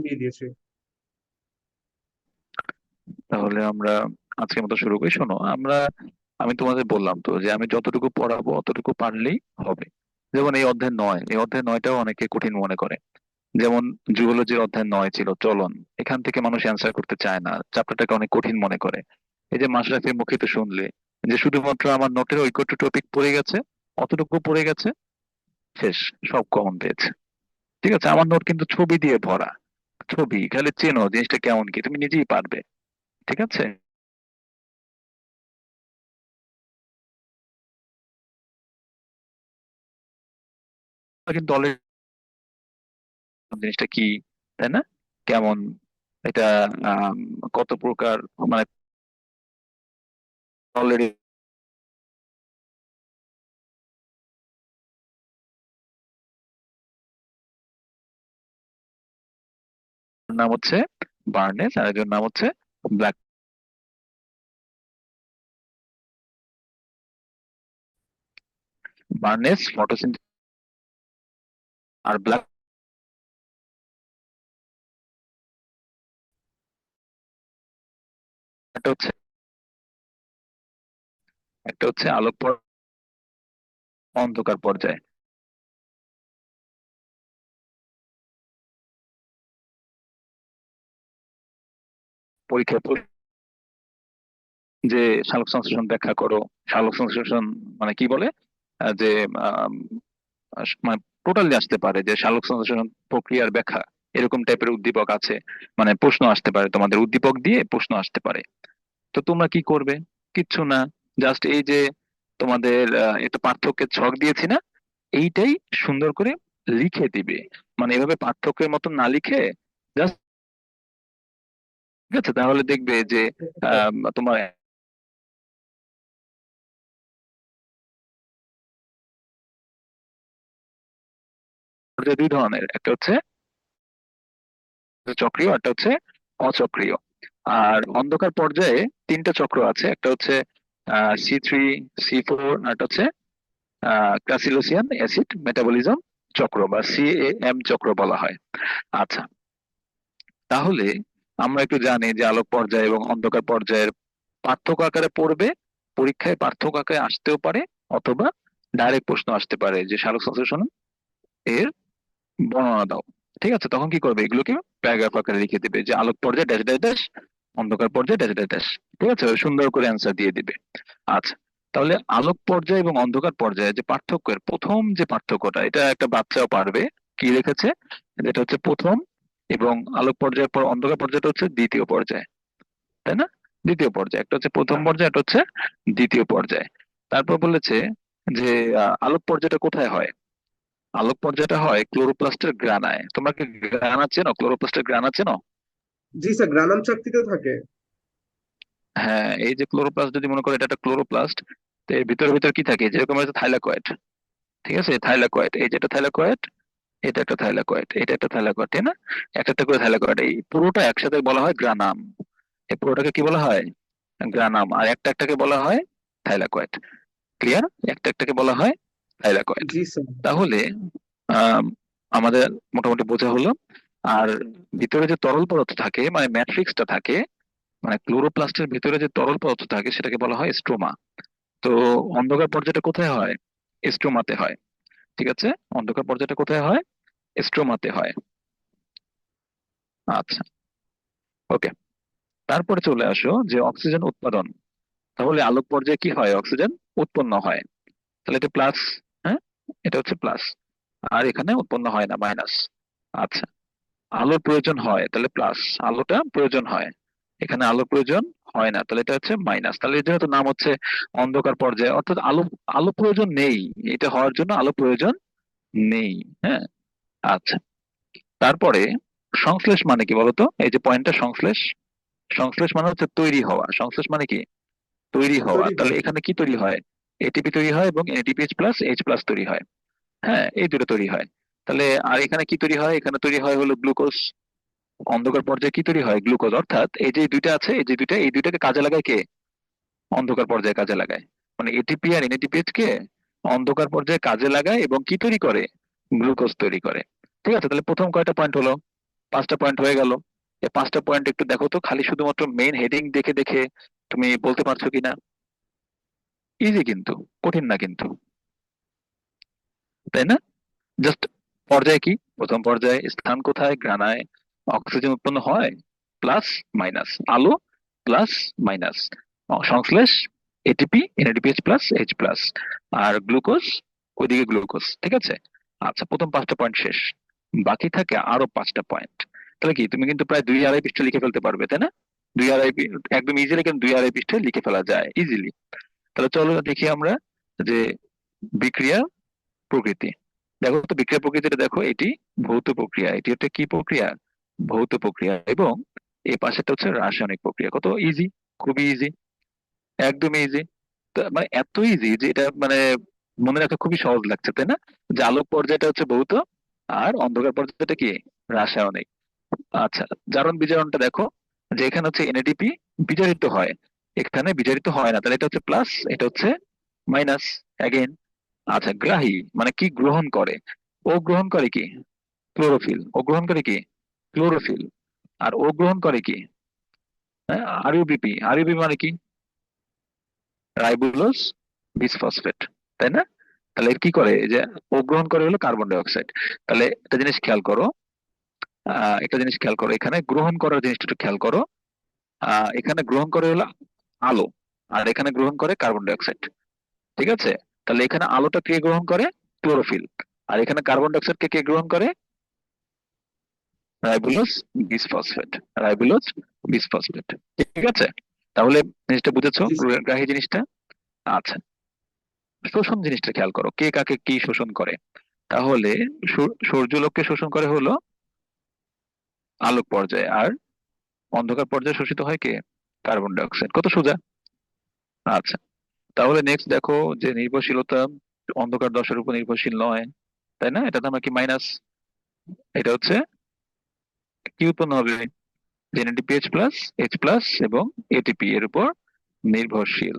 দিয়ে দিয়েছি। তাহলে আমরা আজকের মতো শুরু করি। শোনো, আমি তোমাদের বললাম তো যে আমি যতটুকু পড়াবো অতটুকু পারলেই হবে। যেমন এই অধ্যায় নয়টাও অনেকে কঠিন মনে করে। যেমন জুওলজির অধ্যায় 9 ছিল চলন। এখান থেকে মানুষ অ্যান্সার করতে চায় না, চ্যাপ্টারটাকে অনেক কঠিন মনে করে। এই যে মাশরাফির মুখে তো শুনলে যে শুধুমাত্র আমার নোটের ওই কটু টপিক পড়ে গেছে, অতটুকু পড়ে গেছে, শেষ, সব কমন পেয়েছে। ঠিক আছে, আমার নোট কিন্তু ছবি দিয়ে ভরা। ছবি খালি চেনো জিনিসটা কেমন কি তুমি নিজেই পারবে। ঠিক আছে, কিন্তু অলরেডি জিনিসটা কি, তাই না? কেমন এটা, আম, কত প্রকার, মানে অলরেডি নাম হচ্ছে বার্নেস আর একজন নাম হচ্ছে ব্ল্যাক। বার্নেস ফটোসিনথেসিস আর ব্ল্যাক একটা হচ্ছে আলোক অন্ধকার পর্যায়ে। পরীক্ষায় যে সালোক সংশ্লেষণ ব্যাখ্যা করো। সালোক সংশ্লেষণ মানে কি বলে, যে আম, মানে টোটালি আসতে পারে যে সালোক সংশ্লেষণ প্রক্রিয়ার ব্যাখ্যা, এরকম টাইপের উদ্দীপক আছে। মানে প্রশ্ন আসতে পারে, তোমাদের উদ্দীপক দিয়ে প্রশ্ন আসতে পারে। তো তোমরা কি করবে? কিচ্ছু না, জাস্ট এই যে তোমাদের একটা পার্থক্যের ছক দিয়েছি না, এইটাই সুন্দর করে লিখে দিবে। মানে এভাবে পার্থক্যের মতো না লিখে জাস্ট, ঠিক আছে, তাহলে দেখবে যে তোমার যে দুই ধরনের, একটা হচ্ছে চক্রীয়, একটা হচ্ছে অচক্রীয়। আর অন্ধকার পর্যায়ে তিনটা চক্র আছে, একটা হচ্ছে C3, C4, আর একটা হচ্ছে ক্রাসিলোসিয়ান অ্যাসিড মেটাবলিজম চক্র বা CAM চক্র বলা হয়। আচ্ছা, তাহলে আমরা একটু জানি যে আলোক পর্যায় এবং অন্ধকার পর্যায়ের পার্থক্য আকারে পড়বে। পরীক্ষায় পার্থক্য আকারে আসতেও পারে, অথবা ডাইরেক্ট প্রশ্ন আসতে পারে যে সালোক সংশ্লেষণ এর বর্ণনা দাও। ঠিক আছে, তখন কি করবে, এগুলোকে প্যারাগ্রাফ আকারে লিখে দিবে যে আলোক পর্যায়ে ড্যাশ ড্যাশ ড্যাশ, অন্ধকার পর্যায়ে ড্যাশ ড্যাশ ড্যাশ। ঠিক আছে, সুন্দর করে অ্যান্সার দিয়ে দিবে। আচ্ছা, তাহলে আলোক পর্যায়ে এবং অন্ধকার পর্যায়ে যে পার্থক্যের প্রথম যে পার্থক্যটা, এটা একটা বাচ্চাও পারবে। কি লিখেছে, যেটা হচ্ছে প্রথম, এবং আলোক পর্যায়ের পর অন্ধকার পর্যায়টা হচ্ছে দ্বিতীয় পর্যায়, তাই না? দ্বিতীয় পর্যায়, একটা হচ্ছে প্রথম পর্যায়, একটা হচ্ছে দ্বিতীয় পর্যায়। তারপর বলেছে যে আলোক পর্যায়টা কোথায় হয়। আলোক পর্যায়টা হয় ক্লোরোপ্লাস্টের গ্রানায়। তোমরা কি গ্রানা চেনো? ক্লোরোপ্লাস্টের গ্রানা চেনো? জি স্যার, গ্রানাম চাকতিতে থাকে। হ্যাঁ, এই যে ক্লোরোপ্লাস্ট, যদি মনে করো এটা একটা ক্লোরোপ্লাস্ট, তো এর ভিতরে ভিতরে কি থাকে, যেরকম হচ্ছে থাইলাকয়েড। ঠিক আছে, থাইলাকয়েড, এই যেটা থাইলাকয়েড, এটা একটা থাইলাকয়েড, এটা একটা থাইলাকয়েড, তাই না? একটা একটা করে থাইলাকয়েড, এই পুরোটা একসাথে বলা হয় গ্রানাম। এই পুরোটাকে কি বলা হয়? গ্রানাম। আর একটা একটাকে বলা হয় থাইলাকয়েড। ক্লিয়ার? একটা একটাকে বলা হয় থাইলাকয়েড। জি স্যার। তাহলে আম, আমাদের মোটামুটি বোঝা হলো। আর ভিতরে যে তরল পদার্থ থাকে, মানে ম্যাট্রিক্সটা থাকে, মানে ক্লোরোপ্লাস্টের ভিতরে যে তরল পদার্থ থাকে সেটাকে বলা হয় স্ট্রোমা। তো অন্ধকার পর্যায়টা কোথায় হয়? স্ট্রোমাতে হয়। ঠিক আছে, অন্ধকার পর্যায়টা কোথায় হয়? স্ট্রোমাতে হয়। আচ্ছা, ওকে। তারপরে চলে আসো যে অক্সিজেন উৎপাদন। তাহলে আলোক পর্যায়ে কি হয়, অক্সিজেন উৎপন্ন হয়। তাহলে এটা প্লাস, হ্যাঁ, এটা হচ্ছে প্লাস। আর এখানে উৎপন্ন হয় না, মাইনাস। আচ্ছা, আলোর প্রয়োজন হয়, তাহলে প্লাস। আলোটা প্রয়োজন হয়, এখানে আলো প্রয়োজন হয় না, তাহলে এটা হচ্ছে মাইনাস। তাহলে এর জন্য তো নাম হচ্ছে অন্ধকার পর্যায়ে, অর্থাৎ আলো, আলো প্রয়োজন নেই। এটা হওয়ার জন্য আলো প্রয়োজন নেই। হ্যাঁ, আচ্ছা। তারপরে সংশ্লেষ মানে কি বলতো, এই যে পয়েন্টটা সংশ্লেষ। সংশ্লেষ মানে হচ্ছে তৈরি হওয়া। সংশ্লেষ মানে কি? তৈরি হওয়া। তৈরি তাহলে হয়। এখানে কি তৈরি হয়? এটিপি তৈরি হয় এবং এটিপিএইচ প্লাস এইচ প্লাস তৈরি হয়। হ্যাঁ, এই দুটো তৈরি হয়। তাহলে আর এখানে কি তৈরি হয়, এখানে তৈরি হয় হলো গ্লুকোজ। অন্ধকার পর্যায়ে কি তৈরি হয়, গ্লুকোজ। অর্থাৎ এই যে দুইটা আছে, এই যে দুইটা, এই দুইটাকে কাজে লাগায় কে? অন্ধকার পর্যায়ে কাজে লাগায়। মানে এটিপি আর এনএটিপিএইচ কে অন্ধকার পর্যায়ে কাজে লাগায় এবং কি তৈরি করে? গ্লুকোজ তৈরি করে। ঠিক আছে, তাহলে প্রথম কয়টা পয়েন্ট হলো? 5টা পয়েন্ট হয়ে গেল। এই 5টা পয়েন্ট একটু দেখো তো, খালি শুধুমাত্র মেইন হেডিং দেখে দেখে তুমি বলতে পারছো কিনা। ইজি কিন্তু, কঠিন না কিন্তু, তাই না? জাস্ট পর্যায় কি, প্রথম পর্যায়ে স্থান কোথায়, গ্রানায় অক্সিজেন উৎপন্ন হয়, প্লাস মাইনাস আলো, প্লাস মাইনাস সংশ্লেষ ATP NADPH plus H plus, আর গ্লুকোজ ওইদিকে গ্লুকোজ, ঠিক আছে। আচ্ছা, প্রথম 5টা পয়েন্ট শেষ, বাকি থাকে আরো 5টা পয়েন্ট। তাহলে কি তুমি কিন্তু প্রায় 2 আড়াই পৃষ্ঠা লিখে ফেলতে পারবে, তাই না? একদম ইজিলি কিন্তু 2 আড়াই পৃষ্ঠায় লিখে ফেলা যায় ইজিলি। তাহলে চলো দেখি আমরা যে বিক্রিয়া প্রকৃতি। দেখো তো বিক্রিয়া প্রকৃতিটা দেখো, এটি ভৌত প্রক্রিয়া, এটি হচ্ছে কি প্রক্রিয়া, ভৌত প্রক্রিয়া, এবং এই পাশেটা হচ্ছে রাসায়নিক প্রক্রিয়া। কত ইজি, খুবই ইজি, একদম ইজি। মানে এত ইজি যে এটা মানে মনে রাখা খুবই সহজ লাগছে, তাই না? যে আলোক পর্যায়টা হচ্ছে ভৌত, আর অন্ধকার পর্যায়টা কি, রাসায়নিক। আচ্ছা, জারণ বিজারণটা দেখো, যে এখানে হচ্ছে এনএডিপি বিজারিত হয়, এখানে বিজারিত হয় না, তাহলে এটা হচ্ছে প্লাস, এটা হচ্ছে মাইনাস অ্যাগেন। আচ্ছা, গ্রাহী মানে কি গ্রহণ করে, ও গ্রহণ করে কি, ক্লোরোফিল, ও গ্রহণ করে কি, ক্লোরোফিল। আর ও গ্রহণ করে কি, হ্যাঁ, আরইউবিপি, আরইউবি মানে কি, রাইবোলোজ বিসফসফেট, তাই না? তাহলে এর কি করে, এই যে ও গ্রহণ করে হলো কার্বন ডাই অক্সাইড। তাহলে একটা জিনিস খেয়াল করো, একটা জিনিস খেয়াল করো, এখানে গ্রহণ করার জিনিসটা একটু খেয়াল করো। এখানে গ্রহণ করে হলো আলো, আর এখানে গ্রহণ করে কার্বন ডাই অক্সাইড, ঠিক আছে। তাহলে এখানে আলোটা কে গ্রহণ করে, ক্লোরোফিল, আর এখানে কার্বন ডাই অক্সাইড কে কে গ্রহণ করে, রাইবোলোজ বিসফসফেট, রাইবোলোজ বিসফসফেট, ঠিক আছে। তাহলে জিনিসটা বুঝেছো, জি স্যার। গ্রাহী জিনিসটা। আচ্ছা, শোষণ জিনিসটা খেয়াল করো, কে কাকে কি শোষণ করে। তাহলে সূর্যালোককে শোষণ করে হলো আলোক পর্যায়ে, আর অন্ধকার পর্যায়ে শোষিত হয় কে, কার্বন ডাই অক্সাইড। কত সোজা। আচ্ছা, তাহলে নেক্সট দেখো যে নির্ভরশীলতা, অন্ধকার দশার উপর নির্ভরশীল নয়, তাই না? এটা তো আমরা কি মাইনাস, এটা হচ্ছে কি উৎপন্ন হবে, এনএডিপিএইচ প্লাস এইচ প্লাস এবং এটিপি এর উপর নির্ভরশীল,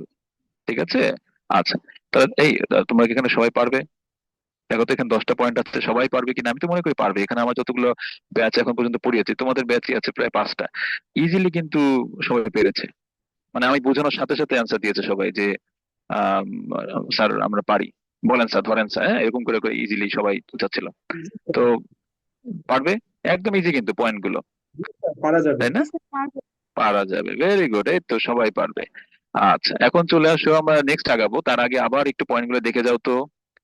ঠিক আছে। আচ্ছা, তাহলে তোমরা কি এখানে সবাই পারবে? দেখো তো এখানে 10টা পয়েন্ট আছে, সবাই পারবে কিনা, আমি তো মনে করি পারবে। এখানে আমার যতগুলো ব্যাচ এখন পর্যন্ত পড়িয়েছি, তোমাদের ব্যাচই আছে প্রায় 5টা, ইজিলি কিন্তু সবাই পেরেছে। মানে আমি বোঝানোর সাথে সাথে অ্যান্সার দিয়েছে সবাই যে আহ স্যার আমরা পারি, বলেন স্যার, ধরেন স্যার, হ্যাঁ, এরকম করে করে ইজিলি সবাই বুঝাচ্ছিল। জি তো স্যার, পারবে, একদম ইজি কিন্তু পয়েন্ট গুলো, পারা যাবে। তাই না? পারা যাবে, ভেরি গুড, এই তো সবাই পারবে। আচ্ছা, এখন চলে আসো, আমরা নেক্সট আগাবো, তার আগে আবার একটু পয়েন্ট গুলো দেখে যাও তো।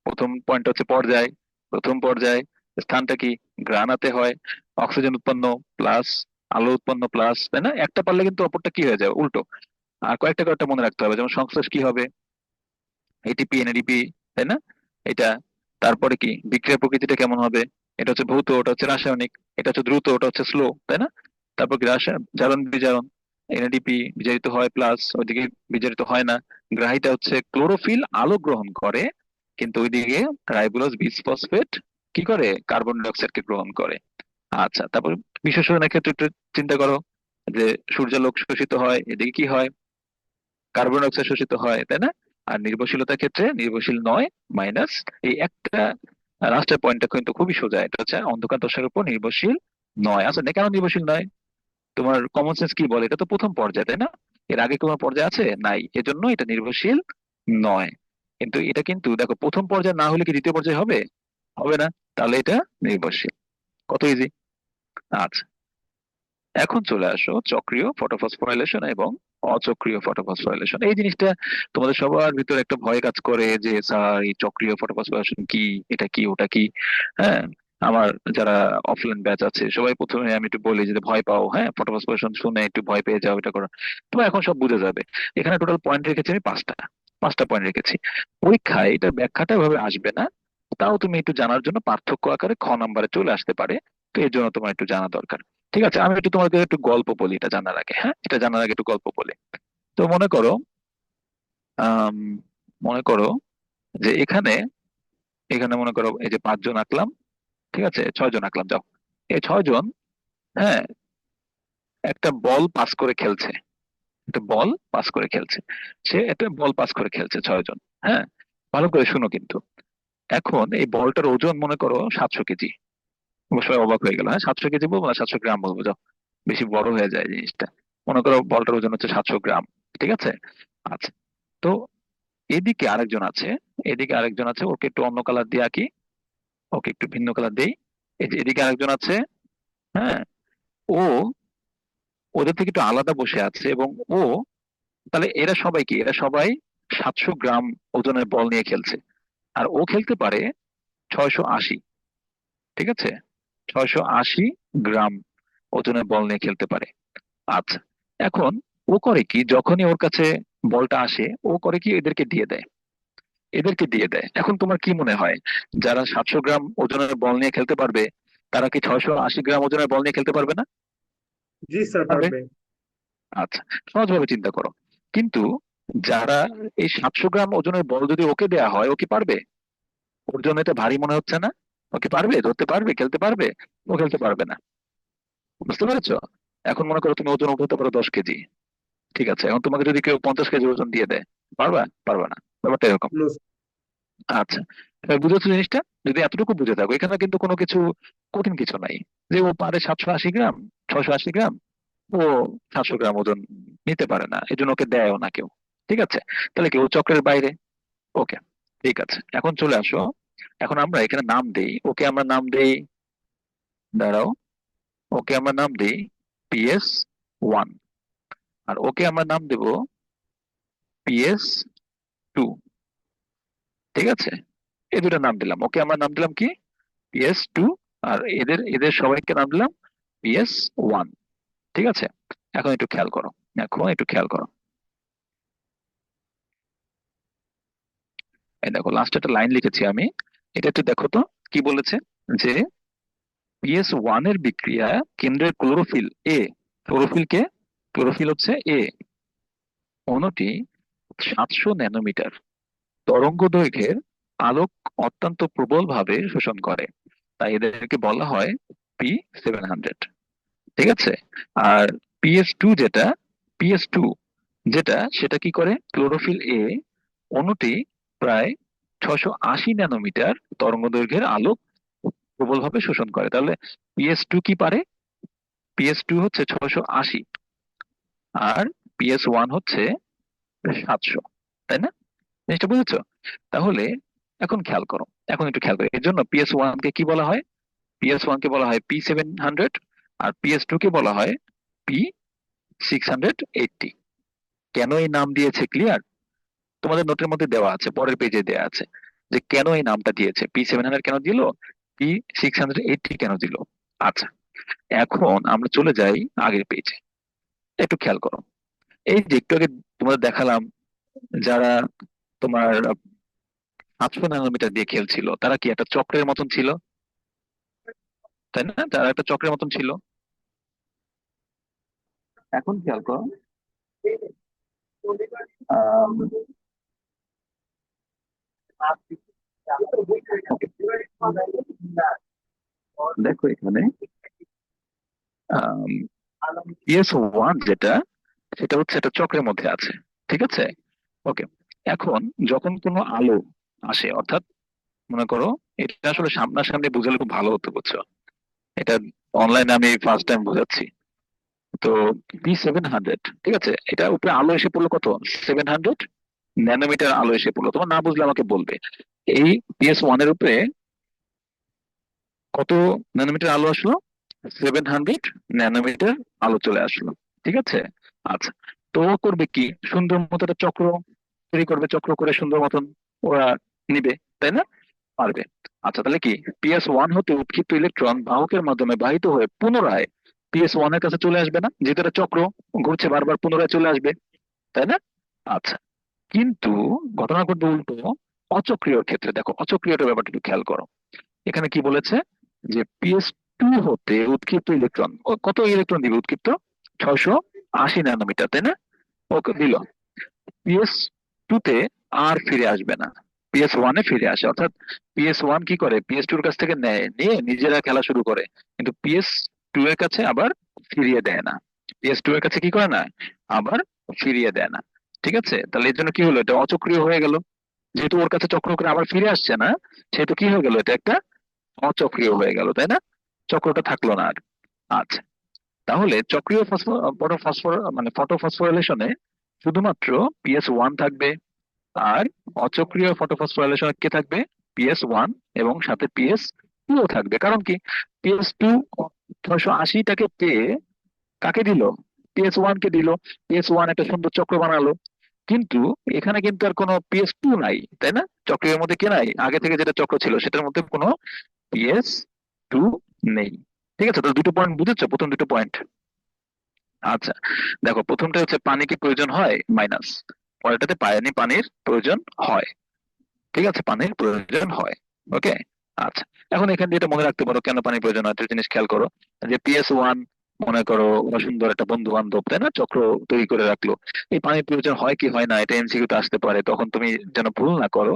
প্রথম পয়েন্ট হচ্ছে পর্যায়, প্রথম পর্যায় স্থানটা কি, গ্রানাতে হয়, অক্সিজেন উৎপন্ন প্লাস, আলো উৎপন্ন প্লাস, তাই না? একটা পারলে কিন্তু অপরটা কি হয়ে যাবে, উল্টো। আর কয়েকটা কয়েকটা মনে রাখতে হবে, যেমন সংশ্লেষ কি হবে, এটিপি এনএডিপি, তাই না? এটা, তারপরে কি বিক্রিয়া প্রকৃতিটা কেমন হবে, এটা হচ্ছে ভৌত, ওটা হচ্ছে রাসায়নিক, এটা হচ্ছে দ্রুত, ওটা হচ্ছে স্লো, তাই না? তারপর কি জারণ বিজারণ, এনএডিপি বিজারিত হয় প্লাস, ওইদিকে বিজারিত হয় না। গ্রাহীটা হচ্ছে ক্লোরোফিল, আলো গ্রহণ করে, কিন্তু ওইদিকে রাইবোলোজ বিসফসফেট কি করে, কার্বন ডাই অক্সাইডকে গ্রহণ করে। আচ্ছা, তারপর বিশেষণের ক্ষেত্রে একটু চিন্তা করো, যে সূর্যালোক শোষিত হয়, এদিকে কি হয়, কার্বন ডাই অক্সাইড শোষিত হয়, তাই না? আর নির্ভরশীলতার ক্ষেত্রে নির্ভরশীল নয়, মাইনাস। এই একটা লাস্টের পয়েন্টটা কিন্তু খুবই সোজা, এটা হচ্ছে অন্ধকার দশার উপর নির্ভরশীল নয়। আচ্ছা, কেন নির্ভরশীল নয়, তোমার কমন সেন্স কি বলে, এটা তো প্রথম পর্যায়ে, তাই না? এর আগে কোনো পর্যায়ে আছে, নাই, এজন্য এটা নির্ভরশীল নয়। কিন্তু এটা কিন্তু দেখো, প্রথম পর্যায়ে না হলে কি দ্বিতীয় পর্যায়ে হবে, হবে না, তাহলে এটা নির্ভরশীল। কত ইজি। আচ্ছা, এখন চলে আসো চক্রীয় ফটোফসফোরাইলেশন এবং অচক্রীয় ফটোফসফোরাইলেশন। এই জিনিসটা তোমাদের সবার ভিতরে একটা ভয় কাজ করে, যে স্যার এই চক্রীয় ফটোফসফোরাইলেশন কি, এটা কি, ওটা কি। হ্যাঁ, আমার যারা অফলাইন ব্যাচ আছে সবাই প্রথমে আমি একটু বলি যে ভয় পাও, হ্যাঁ, ফটোফসফোরেশন শুনে একটু ভয় পেয়ে যাও, এটা করো। তোমার এখন সব বুঝে যাবে। এখানে টোটাল পয়েন্ট রেখেছি আমি 5টা, 5টা পয়েন্ট রেখেছি। পরীক্ষায় এটা ব্যাখ্যাটা এভাবে আসবে না, তাও তুমি একটু জানার জন্য পার্থক্য আকারে খ নাম্বারে চলে আসতে পারে। তো এর জন্য তোমার একটু জানা দরকার। ঠিক আছে, আমি একটু তোমাকে একটু গল্প বলি এটা জানার আগে, হ্যাঁ, এটা জানার আগে একটু গল্প বলি। তো মনে করো, আম, মনে করো যে এখানে, এখানে মনে করো এই যে 5জন আঁকলাম, ঠিক আছে, 6জন আঁকলাম, যাও। এই 6জন, হ্যাঁ, একটা বল পাস করে খেলছে, একটা বল পাস করে খেলছে, সে একটা বল পাস করে খেলছে 6জন। হ্যাঁ, ভালো করে শুনো কিন্তু। এখন এই বলটার ওজন মনে করো 700 কেজি, সবাই অবাক হয়ে গেল, হ্যাঁ 700 কেজি বলবো না 700 গ্রাম বলবো, যাও, বেশি বড় হয়ে যায় জিনিসটা। মনে করো বলটার ওজন হচ্ছে 700 গ্রাম, ঠিক আছে। আচ্ছা, তো এদিকে আরেকজন আছে, এদিকে আরেকজন আছে, ওকে একটু অন্য কালার দিয়ে আঁকি, ওকে একটু ভিন্ন কালার দেই। এই যে এদিকে আরেকজন আছে, হ্যাঁ, ও ওদের থেকে একটু আলাদা বসে আছে, এবং ও, তাহলে এরা সবাই কি, এরা সবাই 700 গ্রাম ওজনের বল নিয়ে খেলছে, আর ও খেলতে পারে 680, ঠিক আছে, 680 গ্রাম ওজনের বল নিয়ে খেলতে পারে। আচ্ছা, এখন ও করে কি, যখনই ওর কাছে বলটা আসে ও করে কি, এদেরকে দিয়ে দেয়, এদেরকে দিয়ে দেয়। এখন তোমার কি মনে হয়, যারা 700 গ্রাম ওজনের বল নিয়ে খেলতে পারবে, তারা কি 680 গ্রাম ওজনের বল নিয়ে খেলতে পারবে না? জি স্যার, পারবে। পারবে। আচ্ছা, সহজভাবে চিন্তা করো, কিন্তু যারা এই 700 গ্রাম ওজনের বল যদি ওকে দেয়া হয়, ও কি পারবে? ওর জন্য এটা ভারী মনে হচ্ছে না? ও কি পারবে, ধরতে পারবে, খেলতে পারবে? ও খেলতে পারবে না। বুঝতে পেরেছো? এখন মনে করো তুমি ওজন উঠাতে পারো 10 কেজি, ঠিক আছে, এখন তোমাকে যদি কেউ 50 কেজি ওজন দিয়ে দেয়, পারবা? পারবে না, ব্যাপারটা এরকম। নো। আচ্ছা, এবার বুঝেছো জিনিসটা? যদি এতটুকু বুঝে থাকো, এখানে কিন্তু কোনো কিছু কঠিন কিছু নাই, যে ও পারে 780 গ্রাম, 680 গ্রাম, ও 700 গ্রাম ওজন নিতে পারে না, এই জন্য ওকে দেয়ও না কেউ, ঠিক আছে। তাহলে কি ও চক্রের বাইরে? ওকে, ঠিক আছে, এখন চলে আসো। এখন আমরা এখানে নাম দেই, ওকে আমরা নাম দেই, দাঁড়াও, ওকে আমরা নাম দেই PS1, আর ওকে আমরা নাম দেব PS2, ঠিক আছে। এই দুটো নাম দিলাম, ওকে আমরা নাম দিলাম কি, PS2, আর এদের এদের সবাইকে নাম দিলাম PS1, ঠিক আছে। এখন একটু খেয়াল করো, এখন একটু খেয়াল করো, এই দেখো লাস্ট একটা লাইন লিখেছি আমি, এটা একটু দেখো তো, কি বলেছে, যে PS1 এর বিক্রিয়া কেন্দ্রের chlorophyll A, chlorophyll K, chlorophyll হচ্ছে এ, অণুটি 700 ন্যানোমিটার তরঙ্গ দৈর্ঘ্যের আলোক অত্যন্ত প্রবলভাবে শোষণ করে, তাই এদেরকে বলা হয় P700, ঠিক আছে। আর PS2 যেটা, PS2 যেটা, সেটা কি করে, ক্লোরোফিল এ অণুটি প্রায় 680 ন্যানোমিটার তরঙ্গ দৈর্ঘ্যের আলোক প্রবলভাবে শোষণ করে। তাহলে PS2 কি পারে, PS2 হচ্ছে 680, আর PS1 হচ্ছে 700, তাই না? জিনিসটা বুঝেছো? তাহলে এখন খেয়াল করো, এখন একটু খেয়াল করো, এর জন্য PS1 কে কি বলা হয়, PS1 কে বলা হয় P700, আর PS2 কে বলা হয় P680। কেন এই নাম দিয়েছে, ক্লিয়ার? তোমাদের নোটের মধ্যে দেওয়া আছে, পরের পেজে দেওয়া আছে, যে কেন এই নামটা দিয়েছে, P700 কেন দিল, P680 কেন দিল। আচ্ছা, এখন আমরা চলে যাই আগের পেজে, একটু খেয়াল করো। এই যে একটু আগে তোমাদের দেখালাম, যারা তোমার 700 ন্যানোমিটার দিয়ে খেলছিল, তারা কি একটা চক্রের মতন ছিল, তাই না? তারা একটা চক্রের মতন ছিল। এখন খেয়াল করো, আম, দেখো এখানে PS1 যেটা, সেটা হচ্ছে একটা চক্রের মধ্যে আছে, ঠিক আছে। ওকে, এখন যখন কোনো আলো আসে, অর্থাৎ মনে করো, এটা আসলে সামনাসামনি বুঝালে খুব ভালো হতো, বুঝছো? এটা অনলাইনে আমি ফার্স্ট টাইম বোঝাচ্ছি। তো P700, ঠিক আছে, এটা উপরে আলো এসে পড়লো কত, 700 ন্যানোমিটার আলো এসে পড়লো, তোমার না বুঝলে আমাকে বলবে। এই PS1 এর উপরে কত ন্যানোমিটার আলো আসলো, 700 ন্যানোমিটার আলো চলে আসলো, ঠিক আছে। আচ্ছা, তো ও করবে কি, সুন্দর মতো একটা চক্র তৈরি করবে, চক্র করে সুন্দর মতন ওরা নিবে, তাই না? পারবে। আচ্ছা, তাহলে কি, PS1 হতে উৎক্ষিপ্ত ইলেকট্রন বাহকের মাধ্যমে বাহিত হয়ে পুনরায় PS1 এর কাছে চলে আসবে না, যেহেতু এটা চক্র ঘুরছে, বারবার পুনরায় চলে আসবে, তাই না? আচ্ছা, কিন্তু ঘটনা ঘটবে উল্টো, অচক্রিয় ক্ষেত্রে। দেখো অচক্রিয়টার ব্যাপারটা একটু খেয়াল করো, এখানে কি বলেছে, যে PS2 হতে উৎক্ষিপ্ত ইলেকট্রন, ও কত ইলেকট্রন দিবে উৎক্ষিপ্ত, 680 ন্যানোমিটার, তাই না? ওকে দিল, PS2 তে আর ফিরে আসবে না, PS1 এ ফিরে আসে, অর্থাৎ PS1 কি করে, PS2 এর কাছ থেকে নেয়, নিয়ে নিজেরা খেলা শুরু করে, কিন্তু PS2 এর কাছে আবার ফিরিয়ে দেয় না, PS2 এর কাছে কি করে না, আবার ফিরিয়ে দেয় না, ঠিক আছে। তাহলে এর জন্য কি হলো, এটা অচক্রিয় হয়ে গেল, যেহেতু ওর কাছে চক্র করে আবার ফিরে আসছে না, সেহেতু কি হয়ে গেল, এটা একটা অচক্রিয় হয়ে গেল, তাই না? চক্রটা থাকলো না আর। আচ্ছা, তাহলে চক্রীয় ফসফর মানে ফটোফসফোরাইলেশনে শুধুমাত্র PS1 থাকবে, আর অচক্রীয় ফটোফসফোরাইলেশনে কে থাকবে? PS1 এবং সাথে PS2 ও থাকবে। কারণ কি, PS2 680টাকে পেয়ে কাকে দিল? PS1 কে দিল। PS1 একটা সুন্দর চক্র বানালো, কিন্তু এখানে কিন্তু আর কোনো PS2 নাই, তাই না? চক্রের মধ্যে কে নাই? আগে থেকে যেটা চক্র ছিল সেটার মধ্যে কোনো PS2 নেই। ঠিক আছে, তো দুটো পয়েন্ট বুঝেছো, প্রথম দুটো পয়েন্ট? আচ্ছা, দেখো প্রথমটা হচ্ছে পানি কি প্রয়োজন হয়, মাইনাস। পরেরটাতে পানির প্রয়োজন হয়। ঠিক আছে, পানির প্রয়োজন হয়। ওকে। আচ্ছা, এখন এখানে যেটা মনে রাখতে পারো কেন পানির প্রয়োজন হয়, একটা জিনিস খেয়াল করো, যে PS1 মনে করো ওরা সুন্দর একটা বন্ধু বান্ধব, তাই না, চক্র তৈরি করে রাখলো। এই পানির প্রয়োজন হয় কি হয় না এটা MCQ তে আসতে পারে, তখন তুমি যেন ভুল না করো।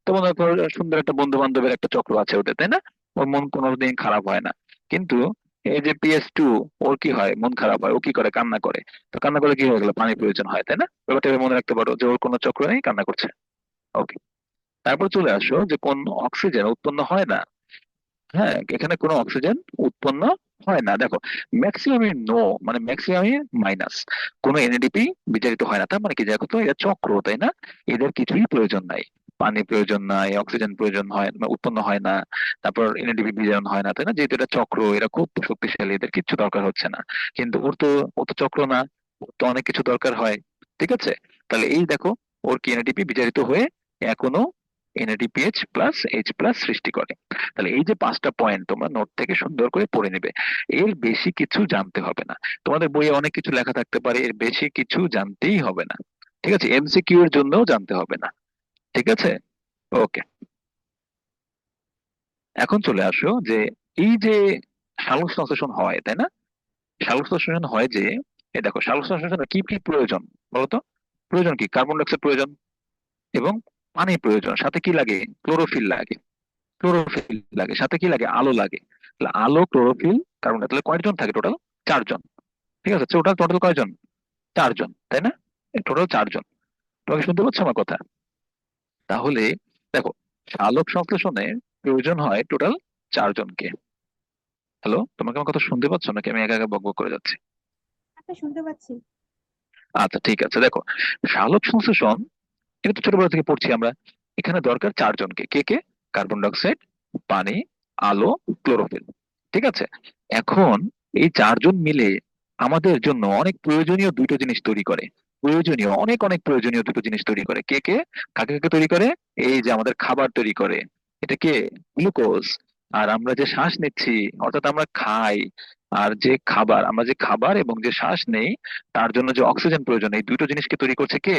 তো মনে করো সুন্দর একটা বন্ধু বান্ধবের একটা চক্র আছে ওদের, তাই না? ওর মন কোনোদিন খারাপ হয় না। কিন্তু এই যে PS2, ওর কি হয়, মন খারাপ হয়, ও কি করে, কান্না করে। তো কান্না করে কি হয়ে গেল, পানির প্রয়োজন হয়, তাই না? ব্যাপারটা এভাবে মনে রাখতে পারো যে ওর কোনো চক্র নেই, কান্না করছে। ওকে। তারপর চলে আসো যে কোন অক্সিজেন উৎপন্ন হয় না। হ্যাঁ, এখানে কোনো অক্সিজেন উৎপন্ন হয় না। দেখো, ম্যাক্সিমামই নো, মানে ম্যাক্সিমামই মাইনাস। কোনো NADP বিজারিত হয় না, তার মানে কি, দেখো তো এটা চক্র, তাই না? এদের কিছুই প্রয়োজন নাই। পানি প্রয়োজন নাই, অক্সিজেন প্রয়োজন হয় মানে উৎপন্ন হয় না, তারপর NADP বিজারণ হয় না, তাই না? যেহেতু এটা চক্র, এরা খুব শক্তিশালী, এদের কিচ্ছু দরকার হচ্ছে না। কিন্তু ও তো চক্র না, ওর তো অনেক কিছু দরকার হয়। ঠিক আছে, তাহলে এই দেখো, ওর কি NADP বিজারিত হয়ে এখনো NADPH+H+ সৃষ্টি করে। তাহলে এই যে পাঁচটা পয়েন্ট তোমরা নোট থেকে সুন্দর করে পড়ে নেবে, এর বেশি কিছু জানতে হবে না। তোমাদের বইয়ে অনেক কিছু লেখা থাকতে পারে, এর বেশি কিছু জানতেই হবে না। ঠিক আছে, MCQ এর জন্যও জানতে হবে না। ঠিক আছে। ওকে, এখন চলে আসো যে এই যে সালোক সংশ্লেষণ হয়, তাই না? সালোক সংশ্লেষণ হয় যে, এই দেখো সালোক সংশ্লেষণের কি কি প্রয়োজন বলতো? প্রয়োজন কি, কার্বন ডাই অক্সাইড প্রয়োজন, এবং পানি প্রয়োজন, সাথে কি লাগে, ক্লোরোফিল লাগে। ক্লোরোফিল লাগে, সাথে কি লাগে, আলো লাগে। তাহলে আলো, ক্লোরোফিল, কার্বন ডাই, তাহলে কয়জন থাকে টোটাল? চারজন। ঠিক আছে, টোটাল টোটাল কয়জন? চারজন, তাই না? টোটাল চারজন। তোমাকে শুনতে পাচ্ছ আমার কথা? তাহলে দেখো, সালোক সংশ্লেষণে প্রয়োজন হয় টোটাল চারজনকে। হ্যালো, তোমাকে আমার কথা শুনতে পাচ্ছ নাকি আমি একা একা বকবক করে যাচ্ছি? আচ্ছা, শুনতে পাচ্ছি। আচ্ছা ঠিক আছে, দেখো সালোক সংশ্লেষণ, এটা তো ছোটবেলা থেকে পড়ছি আমরা। এখানে দরকার চারজনকে, কে কে? কার্বন ডাইঅক্সাইড, পানি, আলো, ক্লোরোফিল। ঠিক আছে, এখন এই চারজন মিলে আমাদের জন্য অনেক প্রয়োজনীয় দুটো জিনিস তৈরি করে। প্রয়োজনীয় অনেক অনেক প্রয়োজনীয় দুটো জিনিস তৈরি করে। কে কে, কাকে কাকে তৈরি করে? এই যে আমাদের খাবার তৈরি করে, এটা কে? গ্লুকোজ। আর আমরা যে শ্বাস নিচ্ছি, অর্থাৎ আমরা খাই, আর যে খাবার, আমরা যে খাবার এবং যে শ্বাস নেই, তার জন্য যে অক্সিজেন প্রয়োজন, এই দুটো জিনিসকে তৈরি করছে কে?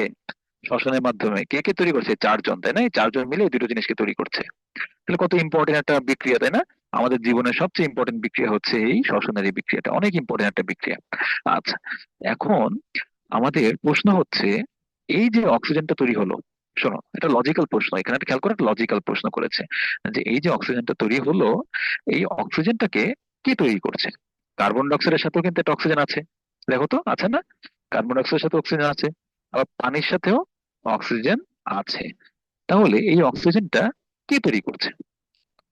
শ্বসনের মাধ্যমে। কে কে তৈরি করছে? চারজন, তাই না? এই চারজন মিলে এই দুটো জিনিসকে তৈরি করছে। তাহলে কত ইম্পর্টেন্ট একটা বিক্রিয়া, তাই না? আমাদের জীবনের সবচেয়ে ইম্পর্টেন্ট বিক্রিয়া হচ্ছে এই শ্বসনের এই বিক্রিয়াটা, অনেক ইম্পর্টেন্ট একটা বিক্রিয়া। আচ্ছা, এখন আমাদের প্রশ্ন হচ্ছে, এই যে অক্সিজেনটা তৈরি হলো, শোনো এটা লজিক্যাল প্রশ্ন, এখানে একটা খেয়াল করে, একটা লজিক্যাল প্রশ্ন করেছে, যে এই যে অক্সিজেনটা তৈরি হলো, এই অক্সিজেনটাকে কে তৈরি করছে? কার্বন ডাইঅক্সাইডের সাথেও কিন্তু একটা অক্সিজেন আছে, দেখো তো, আছে না? কার্বন ডাইঅক্সাইডের সাথে অক্সিজেন আছে, আবার পানির সাথেও অক্সিজেন আছে। তাহলে এই অক্সিজেনটা কে তৈরি করছে?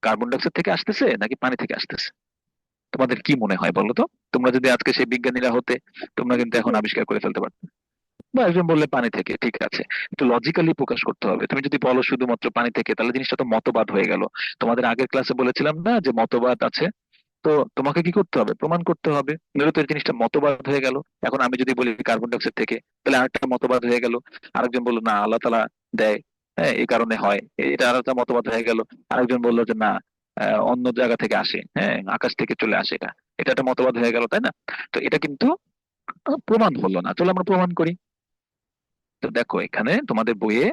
কার্বন ডাইঅক্সাইড থেকে আসতেছে নাকি পানি থেকে আসতেছে? তোমাদের কি মনে হয় বলো তো? তোমরা যদি আজকে সেই বিজ্ঞানীরা হতে, তোমরা কিন্তু এখন আবিষ্কার করে ফেলতে পারতে। বা একজন বললে পানি থেকে, ঠিক আছে, একটু লজিক্যালি প্রকাশ করতে হবে। তুমি যদি বলো শুধুমাত্র পানি থেকে, তাহলে জিনিসটা তো মতবাদ হয়ে গেল। তোমাদের আগের ক্লাসে বলেছিলাম না যে মতবাদ আছে? তো তোমাকে কি করতে হবে, প্রমাণ করতে হবে, নইলে তো এই জিনিসটা মতবাদ হয়ে গেল। এখন আমি যদি বলি কার্বন ডাইঅক্সাইড থেকে, তাহলে আরেকটা মতবাদ হয়ে গেল। আরেকজন বললো না, আল্লাহ তাআলা দেয়, হ্যাঁ এই কারণে হয়, এটা আরেকটা মতবাদ হয়ে গেল। আরেকজন বললো যে না, অন্য জায়গা থেকে আসে, হ্যাঁ আকাশ থেকে চলে আসে, এটা এটা একটা মতবাদ হয়ে গেল, তাই না? তো এটা কিন্তু প্রমাণ হলো না, চলো আমরা প্রমাণ করি। তো দেখো এখানে তোমাদের বইয়ে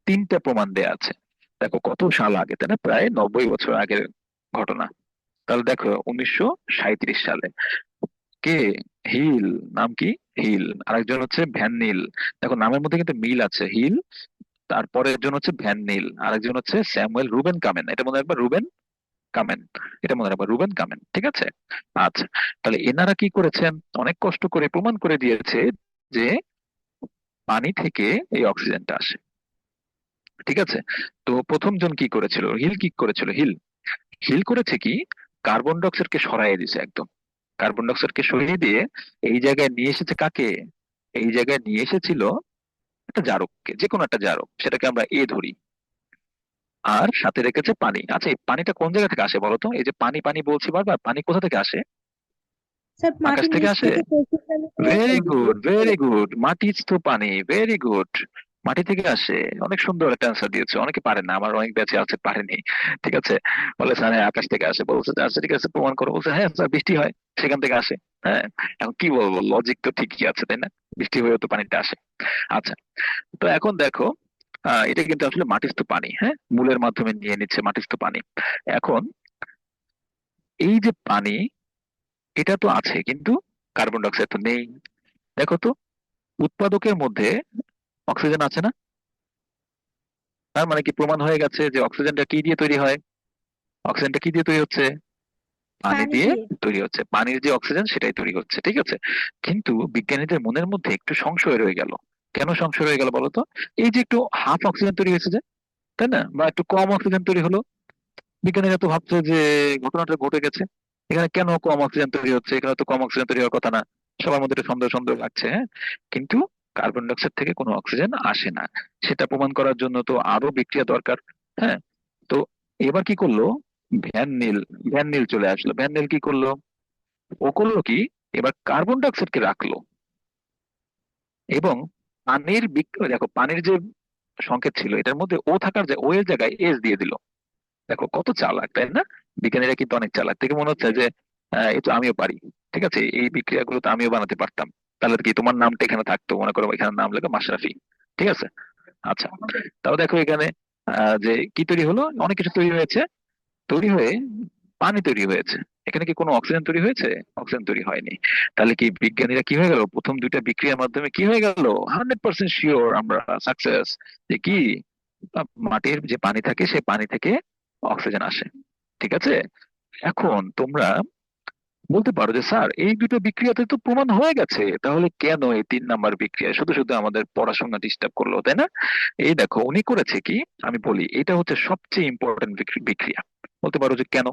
তিনটা প্রমাণ দেয়া আছে। দেখো কত সাল আগে, তাই না, প্রায় 90 বছর আগের ঘটনা। তাহলে দেখো 1937 সালে, কে? হিল। নাম কি? হিল। আরেকজন হচ্ছে ভ্যান নিল। দেখো নামের মধ্যে কিন্তু মিল আছে, হিল, তারপরের জন হচ্ছে ভ্যান নিল, আরেকজন হচ্ছে স্যামুয়েল রুবেন কামেন। এটা মনে রাখবা, রুবেন কামেন, এটা মনে রাখবা, রুবেন কামেন। ঠিক আছে। আচ্ছা, তাহলে এনারা কি করেছেন, অনেক কষ্ট করে প্রমাণ করে দিয়েছে যে পানি থেকে এই অক্সিজেনটা আসে। ঠিক আছে, তো প্রথম জন কি করেছিল, হিল কি করেছিল, হিল হিল করেছে কি, কার্বন ডাইঅক্সাইডকে সরাইয়ে দিছে একদম। কার্বন ডাইঅক্সাইডকে সরিয়ে দিয়ে এই জায়গায় নিয়ে এসেছে কাকে? এই জায়গায় নিয়ে এসেছিল একটা জারককে, যে কোনো একটা জারক, সেটাকে আমরা এ ধরি। আর সাথে রেখেছে পানি। আচ্ছা, এই পানিটা কোন জায়গা থেকে আসে বলতো? এই যে পানি পানি বলছি বারবার, পানি কোথা থেকে আসে? স্যার আকাশ মাটির থেকে নিচ আসে? থেকে কলসির পানি করে ভেরি তৈরি। গুড, ভেরি গুড, মাটির তো পানি, ভেরি গুড। মাটি থেকে আসে। অনেক সুন্দর একটা অ্যান্সার দিয়েছে। অনেকে পারে না, আমার অনেক ব্যাচে আছে পারেনি। ঠিক আছে, বলে স্যার হ্যাঁ আকাশ থেকে আসে। বলছে যে, আচ্ছা ঠিক আছে প্রমাণ করো। বলছে হ্যাঁ স্যার বৃষ্টি হয়, সেখান থেকে আসে। হ্যাঁ, এখন কি বলবো, লজিক তো ঠিকই আছে তাই না? বৃষ্টি হয়েও তো পানিটা আসে। আচ্ছা, তো এখন দেখো, এটা কিন্তু আসলে মাটিস্থ পানি। হ্যাঁ, মূলের মাধ্যমে নিয়ে নিচ্ছে মাটিস্থ পানি। এখন এই যে পানি, এটা তো আছে কিন্তু কার্বন ডাইঅক্সাইড তো নেই। দেখো তো, উৎপাদকের মধ্যে অক্সিজেন আছে না? তার মানে কি প্রমাণ হয়ে গেছে যে অক্সিজেনটা কি দিয়ে তৈরি হয়? অক্সিজেনটা কি দিয়ে তৈরি হচ্ছে? পানি পানি দিয়ে দিয়ে। তৈরি হচ্ছে। পানির যে অক্সিজেন সেটাই তৈরি হচ্ছে, ঠিক আছে। কিন্তু বিজ্ঞানীদের মনের মধ্যে একটু সংশয় রয়ে গেল। কেন সংশয় রয়ে গেল বলতো? এই যে একটু হাফ অক্সিজেন তৈরি হয়েছে যে, তাই না, বা একটু কম অক্সিজেন তৈরি হলো, বিজ্ঞানীরা তো ভাবছে যে ঘটনাটা ঘটে গেছে। এখানে কেন কম অক্সিজেন তৈরি হচ্ছে? এখানে তো কম অক্সিজেন তৈরি হওয়ার কথা না। সবার মধ্যে একটু সন্দেহ সন্দেহ লাগছে। হ্যাঁ, কিন্তু কার্বন ডাইঅক্সাইড থেকে কোনো অক্সিজেন আসে না, সেটা প্রমাণ করার জন্য তো আরো বিক্রিয়া দরকার। হ্যাঁ, তো এবার কি করলো ভ্যান নিল? ভ্যান নিল চলে আসলো। ভ্যান নিল কি করলো? ও করলো কি, এবার কার্বন ডাইঅক্সাইডকে রাখলো এবং পানির দেখো পানির যে সংকেত ছিল এটার মধ্যে ও থাকার যে ও এর জায়গায় এস দিয়ে দিল। দেখো কত চালাক, তাই না? বিজ্ঞানীরা কিন্তু অনেক চালাক। থেকে মনে হচ্ছে যে এই তো আমিও পারি। ঠিক আছে, এই বিক্রিয়াগুলো তো আমিও বানাতে পারতাম। তাহলে কি তোমার নামটা এখানে থাকতো, মনে করো এখানে নাম লেখো মাশরাফি। ঠিক আছে, আচ্ছা। তাও দেখো এখানে যে কি তৈরি হলো, অনেক কিছু তৈরি হয়েছে। তৈরি হয়ে পানি তৈরি হয়েছে। এখানে কি কোনো অক্সিজেন তৈরি হয়েছে? অক্সিজেন তৈরি হয়নি। তাহলে কি বিজ্ঞানীরা কি হয়ে গেল, প্রথম দুইটা বিক্রিয়ার মাধ্যমে কি হয়ে গেল, 100% শিওর আমরা সাকসেস, যে কি মাটির যে পানি থাকে সেই পানি থেকে অক্সিজেন আসে। ঠিক আছে, এখন তোমরা বলতে পারো যে স্যার এই দুটো বিক্রিয়াতে তো প্রমাণ হয়ে গেছে, তাহলে কেন এই 3 নাম্বার বিক্রিয়া শুধু শুধু আমাদের পড়াশোনা ডিস্টার্ব করলো, তাই না? এই দেখো উনি করেছে কি, আমি বলি এটা হচ্ছে সবচেয়ে ইম্পর্টেন্ট বিক্রিয়া। বলতে পারো যে কেন?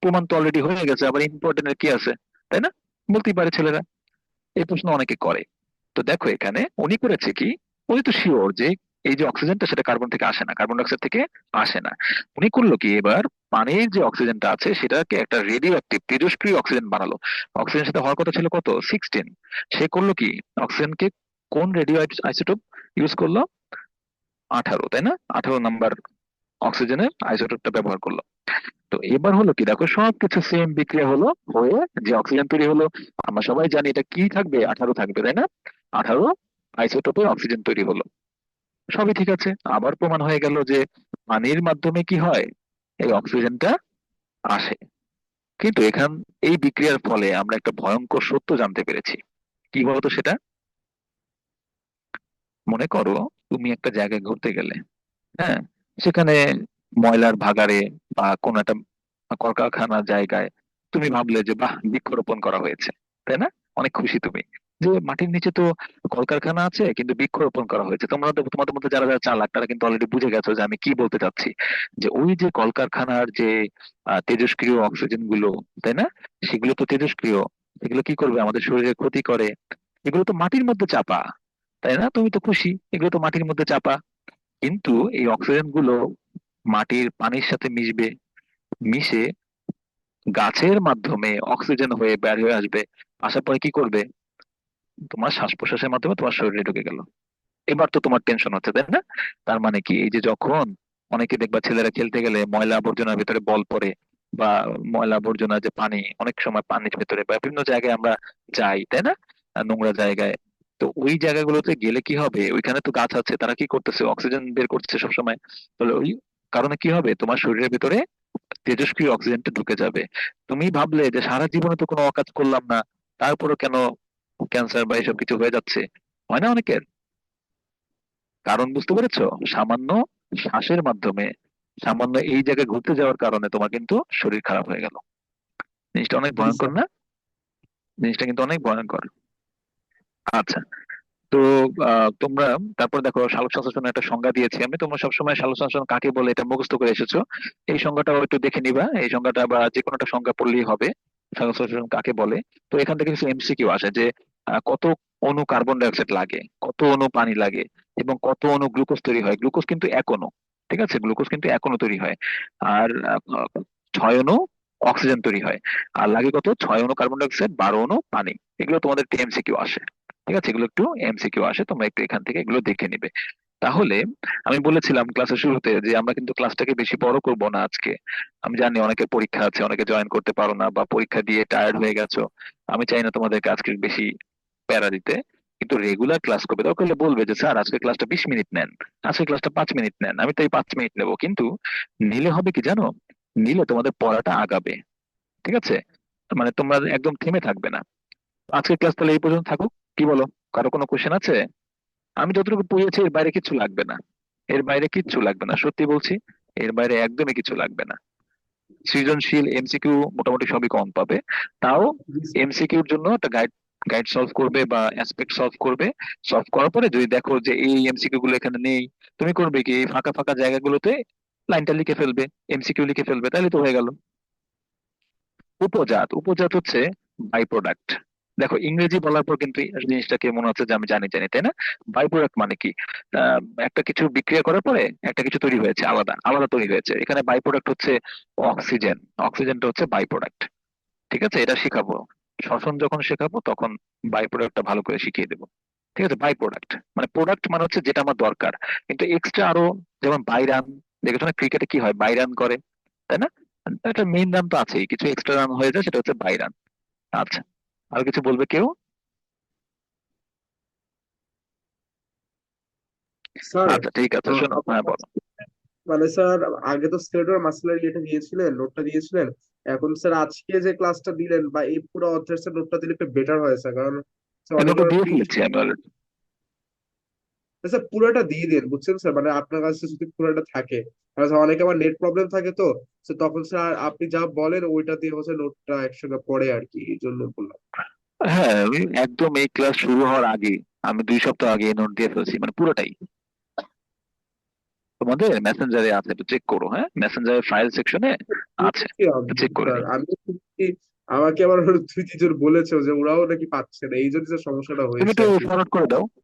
প্রমাণ তো অলরেডি হয়ে গেছে, আবার ইম্পর্টেন্ট এর কি আছে, তাই না? বলতেই পারে ছেলেরা। এই প্রশ্ন অনেকে করে। তো দেখো এখানে উনি করেছে কি, উনি তো শিওর যে এই যে অক্সিজেনটা সেটা কার্বন থেকে আসে না, কার্বন ডাইঅক্সাইড থেকে আসে না। উনি করলো কি, এবার পানির যে অক্সিজেনটা আছে সেটাকে একটা রেডিও অ্যাক্টিভ তেজস্ক্রিয় অক্সিজেন বানালো। অক্সিজেনের সাথে হওয়ার কথা ছিল কত, 16। সে করলো কি, অক্সিজেনকে কোন রেডিও আইসোটোপ ইউজ করলো? 18, তাই না? 18 নাম্বার অক্সিজেনের আইসোটোপটা ব্যবহার করলো। তো এবার হলো কি, দেখো সবকিছু সেম বিক্রিয়া হলো, হয়ে যে অক্সিজেন তৈরি হলো। আমরা সবাই জানি এটা কি থাকবে, 18 থাকবে, তাই না? 18 আইসোটোপের অক্সিজেন তৈরি হলো। সবই ঠিক আছে। আবার প্রমাণ হয়ে গেল যে পানির মাধ্যমে কি হয়, এই অক্সিজেনটা আসে। কিন্তু এই বিক্রিয়ার ফলে আমরা একটা ভয়ঙ্কর সত্য জানতে পেরেছি। কি বলতো সেটা? মনে করো তুমি একটা জায়গায় ঘুরতে গেলে, হ্যাঁ, সেখানে ময়লার ভাগাড়ে বা কোন একটা কলকারখানার জায়গায় তুমি ভাবলে যে বাহ বৃক্ষরোপণ করা হয়েছে, তাই না? অনেক খুশি তুমি যে মাটির নিচে তো কলকারখানা আছে কিন্তু বৃক্ষরোপণ করা হয়েছে। তোমাদের মধ্যে যারা যারা চালাক তারা কিন্তু অলরেডি বুঝে গেছো যে আমি কি বলতে চাচ্ছি। যে ওই যে কলকারখানার যে তেজস্ক্রিয় অক্সিজেন গুলো, তাই না, সেগুলো তো তেজস্ক্রিয়। এগুলো কি করবে, আমাদের শরীরে ক্ষতি করে। এগুলো তো মাটির মধ্যে চাপা, তাই না? তুমি তো খুশি, এগুলো তো মাটির মধ্যে চাপা। কিন্তু এই অক্সিজেন গুলো মাটির পানির সাথে মিশবে, মিশে গাছের মাধ্যমে অক্সিজেন হয়ে বের হয়ে আসবে। আসার পরে কি করবে, তোমার শ্বাস প্রশ্বাসের মাধ্যমে তোমার শরীরে ঢুকে গেল। এবার তো তোমার টেনশন হচ্ছে, তাই না? তার মানে কি, এই যে যখন অনেকে দেখবা ছেলেরা খেলতে গেলে ময়লা আবর্জনার ভিতরে বল পড়ে, বা ময়লা আবর্জনা যে পানি, অনেক সময় পানির ভেতরে বা বিভিন্ন জায়গায় আমরা যাই, তাই না, নোংরা জায়গায়। তো ওই জায়গাগুলোতে গেলে কি হবে, ওইখানে তো গাছ আছে, তারা কি করতেছে, অক্সিজেন বের করছে সবসময়। তাহলে ওই কারণে কি হবে, তোমার শরীরের ভিতরে তেজস্ক্রিয় অক্সিজেনটা ঢুকে যাবে। তুমি ভাবলে যে সারা জীবনে তো কোনো অকাজ করলাম না, তারপরও কেন ক্যান্সার বা এসব কিছু হয়ে যাচ্ছে, হয় না অনেকের? কারণ বুঝতে পেরেছো? সামান্য শ্বাসের মাধ্যমে, সামান্য এই জায়গায় ঘুরতে যাওয়ার কারণে তোমার কিন্তু শরীর খারাপ হয়ে গেল। জিনিসটা অনেক জি ভয়ঙ্কর স্যার। না? জিনিসটা কিন্তু অনেক ভয়ঙ্কর। আচ্ছা, তো তোমরা তারপর দেখো সালোক সংশ্লেষণের একটা সংজ্ঞা দিয়েছি আমি, তোমরা সবসময় সালোক সংশ্লেষণ কাকে বলে এটা মুখস্থ করে এসেছো। এই সংজ্ঞাটাও একটু দেখে নিবা, এই সংজ্ঞাটা বা যে কোনো একটা সংজ্ঞা পড়লেই হবে সালোক সংশ্লেষণ কাকে বলে। তো এখান থেকে কিছু এমসিকিউ আসে যে কত অণু কার্বন ডাই অক্সাইড লাগে, কত অণু পানি লাগে, এবং কত অণু গ্লুকোজ তৈরি হয়। গ্লুকোজ কিন্তু এক অণু, ঠিক আছে, গ্লুকোজ কিন্তু এক অণু তৈরি হয়। আর 6 অণু অক্সিজেন তৈরি হয়। আর লাগে কত, 6 অণু কার্বন ডাই অক্সাইড, 12 অণু পানি। এগুলো তোমাদের এমসিকিউ আসে, ঠিক আছে, এগুলো একটু এমসিকিউ আসে, তোমরা একটু এখান থেকে এগুলো দেখে নিবে। তাহলে আমি বলেছিলাম ক্লাসের শুরুতে যে আমরা কিন্তু ক্লাসটাকে বেশি বড় করব না আজকে। আমি জানি অনেকের পরীক্ষা আছে, অনেকে জয়েন করতে পারো না বা পরীক্ষা দিয়ে টায়ার্ড হয়ে গেছো। আমি চাই না তোমাদেরকে আজকে বেশি প্যারা দিতে। কিন্তু রেগুলার ক্লাস করবে, দরকার হলে বলবে যে স্যার আজকে ক্লাসটা 20 মিনিট নেন, আজকে ক্লাসটা 5 মিনিট নেন, আমি তাই 5 মিনিট নেবো। কিন্তু নিলে হবে কি জানো, নিলে তোমাদের পড়াটা আগাবে, ঠিক আছে, মানে তোমরা একদম থেমে থাকবে না। আজকের ক্লাস তাহলে এই পর্যন্ত থাকুক, কি বলো? কারো কোনো কোশ্চেন আছে? আমি যতটুকু পড়িয়েছি এর বাইরে কিচ্ছু লাগবে না, এর বাইরে কিচ্ছু লাগবে না, সত্যি বলছি, এর বাইরে একদমই কিছু লাগবে না। সৃজনশীল এমসিকিউ মোটামুটি সবই কম পাবে। তাও জি স্যার। এমসিকিউর জন্য একটা গাইড গাইড সলভ করবে বা অ্যাসপেক্ট সলভ করবে। সলভ করার পরে যদি দেখো যে এই এমসিকিউ গুলো এখানে নেই, তুমি করবে কি এই ফাঁকা ফাঁকা জায়গাগুলোতে লাইনটা লিখে ফেলবে, এমসিকিউ লিখে ফেলবে, তাহলে তো হয়ে গেল। উপজাত, উপজাত হচ্ছে বাই প্রোডাক্ট। দেখো ইংরেজি বলার পর কিন্তু এই জিনিসটাকে মনে হচ্ছে যে আমি জানি জানি, তাই না? বাই প্রোডাক্ট মানে কি? আহ, একটা কিছু বিক্রিয়া করার পরে একটা কিছু তৈরি হয়েছে, আলাদা আলাদা তৈরি হয়েছে, এখানে বাই প্রোডাক্ট হচ্ছে অক্সিজেন। অক্সিজেনটা হচ্ছে বাই প্রোডাক্ট, ঠিক আছে, এটা শিখাবো। শ্বসন যখন শেখাবো তখন বাই প্রোডাক্টটা ভালো করে শিখিয়ে দেবো। ঠিক আছে, বাই প্রোডাক্ট মানে প্রোডাক্ট মানে হচ্ছে যেটা আমার দরকার, কিন্তু এক্সট্রা আরো, যেমন বাই রান, দেখেছো না ক্রিকেটে কি হয়, বাই রান করে, তাই না? একটা মেইন রান তো আছেই, কিছু এক্সট্রা রান হয়ে যায়, সেটা হচ্ছে বাই রান। আচ্ছা, আর কিছু বলবে কেউ? স্যার, আচ্ছা ঠিক আছে, শোনো, আমার হ্যাঁ বলো। কাছে মানে স্যার আগে তো স্কেলেটর মাসকুলার ইয়েটা দিয়েছিলেন, নোটটা দিয়েছিলেন। এখন স্যার আজকে যে ক্লাসটা দিলেন বা এই পুরো অধ্যায়ের স্যার নোটটা দিলে একটু বেটার হয় স্যার, কারণ স্যার অনেকে নোটটা আবার দিয়ে প্রিন্ট। ফেলেছি আমি অলরেডি। স্যার পুরোটা দিয়ে দিন, বুঝছেন স্যার, মানে আপনার কাছে যদি পুরোটা থাকে, কারণ স্যার অনেকে আবার নেট প্রবলেম থাকে তো। তো তখন স্যার আপনি যা বলেন ওইটা দিয়ে হচ্ছে নোটটা একসঙ্গে পড়ে আর কি, এই জন্য বললাম। হ্যাঁ, আমি একদম এই ক্লাস শুরু হওয়ার আগে, আমি 2 সপ্তাহ আগে নোট দিয়ে ফেলছি, মানে পুরোটাই। তোমাদের মেসেঞ্জারে আছে, একটু চেক করো, হ্যাঁ, মেসেঞ্জারের ফাইল সেকশনে আছে, শুনছি আমি, চেক করে স্যার নিও। আমি শুনছি, আমাকে আবার দুই তিনজন বলেছে যে ওরাও নাকি পাচ্ছে না, এই জন্য স্যার সমস্যাটা তুমি হয়েছে একটু আর কি। ফরওয়ার্ড করে দাও,